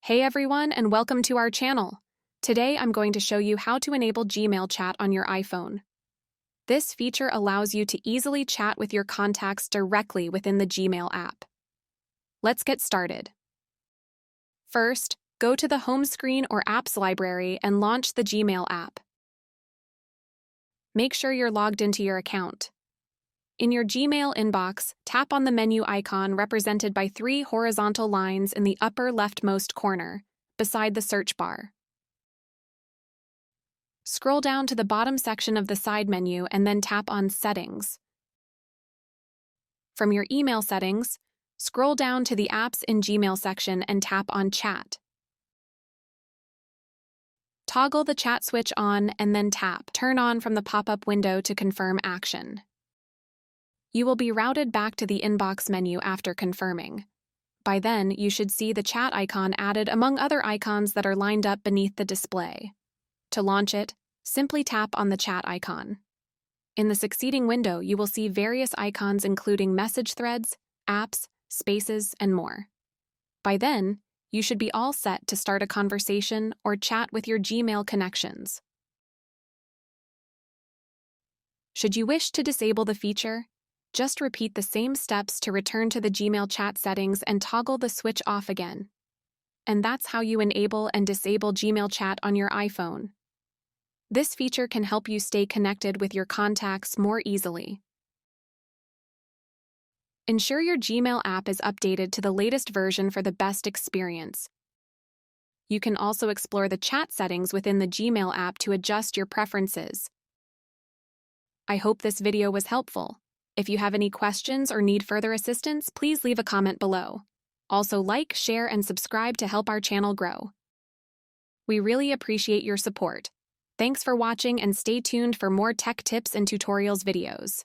Hey everyone, and welcome to our channel. Today I'm going to show you how to enable Gmail chat on your iPhone. This feature allows you to easily chat with your contacts directly within the Gmail app. Let's get started. First, go to the home screen or apps library and launch the Gmail app. Make sure you're logged into your account. In your Gmail inbox, tap on the menu icon represented by 3 horizontal lines in the upper leftmost corner, beside the search bar. Scroll down to the bottom section of the side menu and then tap on Settings. From your email settings, scroll down to the Apps in Gmail section and tap on Chat. Toggle the chat switch on and then tap Turn On from the pop-up window to confirm action. You will be routed back to the inbox menu after confirming. By then, you should see the chat icon added among other icons that are lined up beneath the display. To launch it, simply tap on the chat icon. In the succeeding window, you will see various icons including message threads, apps, spaces, and more. By then, you should be all set to start a conversation or chat with your Gmail connections. Should you wish to disable the feature, just repeat the same steps to return to the Gmail chat settings and toggle the switch off again. And that's how you enable and disable Gmail chat on your iPhone. This feature can help you stay connected with your contacts more easily. Ensure your Gmail app is updated to the latest version for the best experience. You can also explore the chat settings within the Gmail app to adjust your preferences. I hope this video was helpful. If you have any questions or need further assistance, please leave a comment below. Also like, share, and subscribe to help our channel grow. We really appreciate your support. Thanks for watching and stay tuned for more tech tips and tutorials videos.